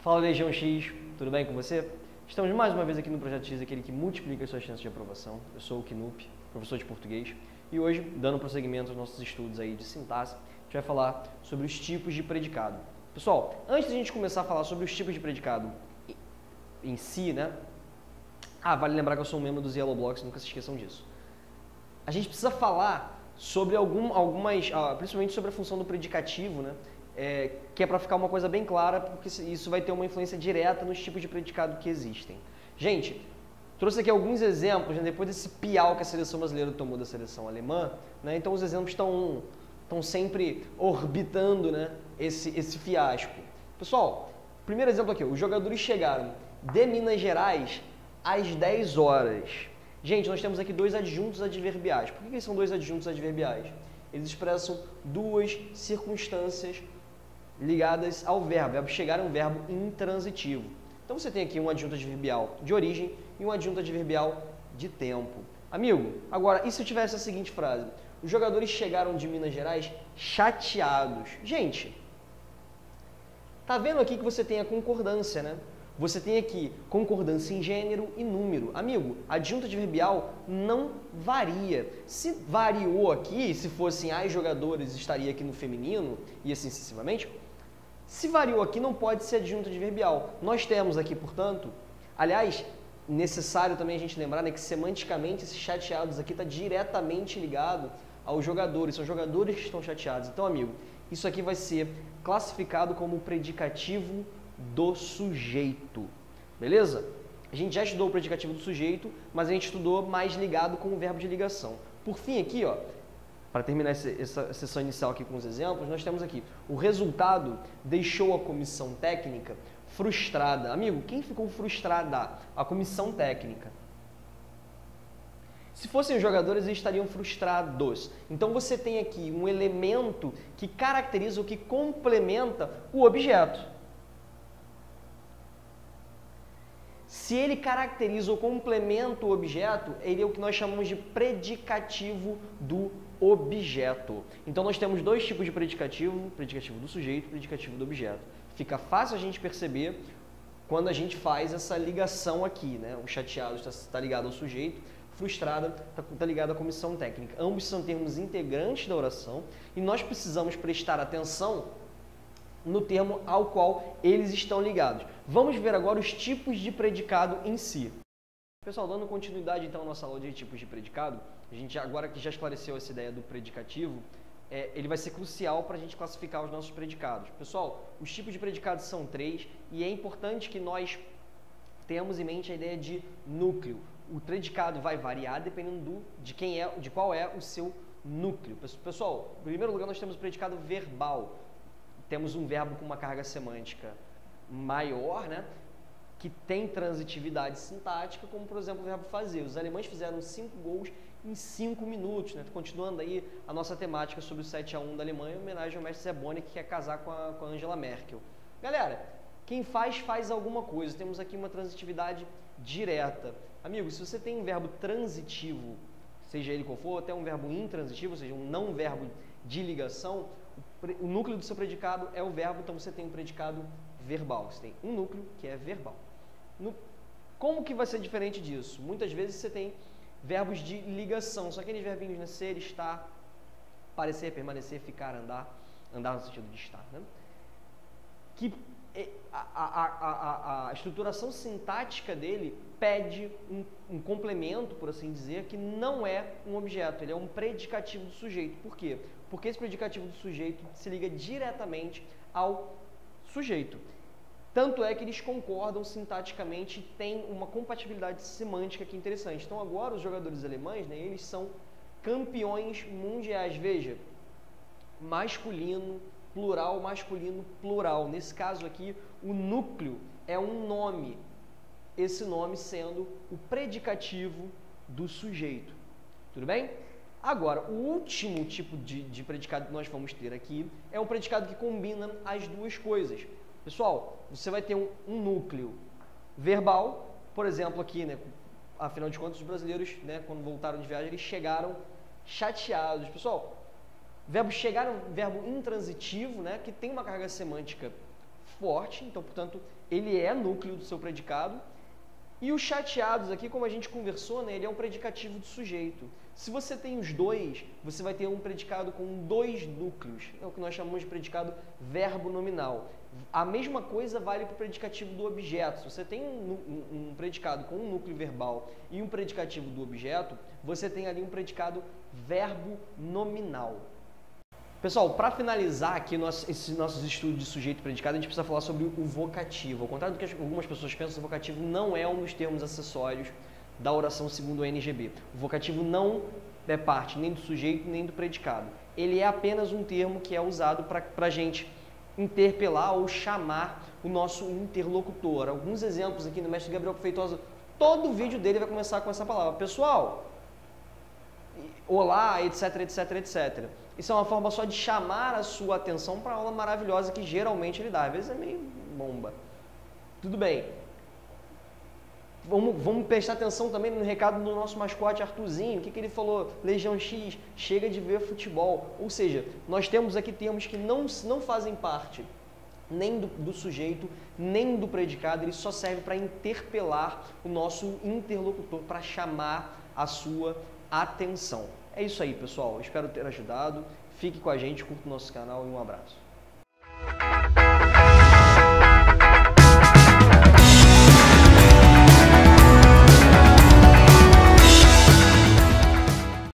Fala Legião X, tudo bem com você? Estamos mais uma vez aqui no Projeto X, aquele que multiplica as suas chances de aprovação. Eu sou o Knup, professor de português, e hoje, dando prosseguimento aos nossos estudos aí de sintaxe, a gente vai falar sobre os tipos de predicado. Pessoal, antes de a gente começar a falar sobre os tipos de predicado em si, né? Vale lembrar que eu sou um membro dos Yellow Blocks, nunca se esqueçam disso. A gente precisa falar sobre algumas, principalmente sobre a função do predicativo, né? Que é para ficar uma coisa bem clara, porque isso vai ter uma influência direta nos tipos de predicado que existem. Gente, trouxe aqui alguns exemplos, né, depois desse piau que a seleção brasileira tomou da seleção alemã, né, então os exemplos estão sempre orbitando, né, esse fiasco. Pessoal, primeiro exemplo aqui, os jogadores chegaram de Minas Gerais às 10 horas. Gente, nós temos aqui dois adjuntos adverbiais. Por que eles são dois adjuntos adverbiais? Eles expressam duas circunstâncias ligadas ao verbo. O verbo chegar é um verbo intransitivo. Então você tem aqui um adjunto adverbial de origem e um adjunto adverbial de tempo. Amigo, agora, e se eu tivesse a seguinte frase? Os jogadores chegaram de Minas Gerais chateados. Gente, tá vendo aqui que você tem a concordância, né? Você tem aqui concordância em gênero e número. Amigo, adjunto adverbial não varia. Se variou aqui, se fossem as jogadores, estaria aqui no feminino e assim sucessivamente. Se variou aqui, não pode ser adjunto adverbial. Nós temos aqui, portanto, aliás, necessário também a gente lembrar, né, que semanticamente esses chateados aqui está diretamente ligado aos jogadores. São jogadores que estão chateados. Então, amigo, isso aqui vai ser classificado como predicativo do sujeito, beleza? A gente já estudou o predicativo do sujeito, mas a gente estudou mais ligado com o verbo de ligação. Por fim aqui, ó, para terminar essa sessão inicial aqui com os exemplos, nós temos aqui, o resultado deixou a comissão técnica frustrada. Amigo, quem ficou frustrada? A comissão técnica. Se fossem os jogadores, eles estariam frustrados. Então você tem aqui um elemento que caracteriza ou que complementa o objeto. Se ele caracteriza ou complementa o objeto, ele é o que nós chamamos de predicativo do objeto. Então nós temos dois tipos de predicativo, predicativo do sujeito e predicativo do objeto. Fica fácil a gente perceber quando a gente faz essa ligação aqui, né? O chateado está ligado ao sujeito, frustrada está ligado à comissão técnica. Ambos são termos integrantes da oração e nós precisamos prestar atenção no termo ao qual eles estão ligados. Vamos ver agora os tipos de predicado em si. Pessoal, dando continuidade então à nossa aula de tipos de predicado, a gente agora que já esclareceu essa ideia do predicativo, ele vai ser crucial para a gente classificar os nossos predicados. Pessoal, os tipos de predicados são 3 e é importante que nós tenhamos em mente a ideia de núcleo. O predicado vai variar dependendo de qual é o seu núcleo. Pessoal, em primeiro lugar nós temos o predicado verbal. Temos um verbo com uma carga semântica maior, né, que tem transitividade sintática, como por exemplo o verbo fazer. Os alemães fizeram 5 gols em 5 minutos, né? Continuando aí a nossa temática sobre o 7-1 da Alemanha, em homenagem ao mestre Zé Boni, que quer casar com a Angela Merkel. Galera, quem faz alguma coisa. Temos aqui uma transitividade direta. Amigo, se você tem um verbo transitivo, seja ele qual for, até um verbo intransitivo, ou seja, um não verbo de ligação, o núcleo do seu predicado é o verbo, então você tem um predicado verbal. Você tem um núcleo que é verbal. Como que vai ser diferente disso? Muitas vezes você tem verbos de ligação, são aqueles verbinhos, né? Ser, estar, parecer, permanecer, ficar, andar no sentido de estar, né? Que a estruturação sintática dele pede um complemento, por assim dizer, que não é um objeto, ele é um predicativo do sujeito. Por quê? Porque esse predicativo do sujeito se liga diretamente ao sujeito. Tanto é que eles concordam sintaticamente e têm uma compatibilidade semântica que é interessante. Então agora os jogadores alemães, né, eles são campeões mundiais. Veja, masculino, plural, masculino, plural. Nesse caso aqui, o núcleo é um nome, esse nome sendo o predicativo do sujeito. Tudo bem? Agora, o último tipo de predicado que nós vamos ter aqui é um predicado que combina as duas coisas. Pessoal, você vai ter um núcleo verbal, por exemplo aqui, né, afinal de contas os brasileiros, né, quando voltaram de viagem, eles chegaram chateados. Pessoal, verbo chegar é um verbo intransitivo, né, que tem uma carga semântica forte, então, portanto, ele é núcleo do seu predicado. E os chateados aqui, como a gente conversou, né, ele é um predicativo do sujeito. Se você tem os dois, você vai ter um predicado com dois núcleos, é o que nós chamamos de predicado verbo nominal. A mesma coisa vale para o predicativo do objeto. Se você tem um predicado com um núcleo verbal e um predicativo do objeto, você tem ali um predicado verbo nominal. Pessoal, para finalizar aqui esses nossos estudos de sujeito e predicado, a gente precisa falar sobre o vocativo. Ao contrário do que algumas pessoas pensam, o vocativo não é um dos termos acessórios da oração segundo o NGB. O vocativo não é parte nem do sujeito nem do predicado. Ele é apenas um termo que é usado para a gente interpelar ou chamar o nosso interlocutor. Alguns exemplos aqui no Mestre Gabriel Feitosa, todo o vídeo dele vai começar com essa palavra. Pessoal, olá, etc, etc, etc. Isso é uma forma só de chamar a sua atenção para a aula maravilhosa que geralmente ele dá. Às vezes é meio bomba. Tudo bem. Vamos prestar atenção também no recado do nosso mascote Arthurzinho. O que ele falou? Legião X, chega de ver futebol. Ou seja, nós temos aqui termos que não fazem parte nem do sujeito, nem do predicado. Ele só serve para interpelar o nosso interlocutor, para chamar a sua atenção. É isso aí, pessoal. Espero ter ajudado. Fique com a gente, curta o nosso canal e um abraço.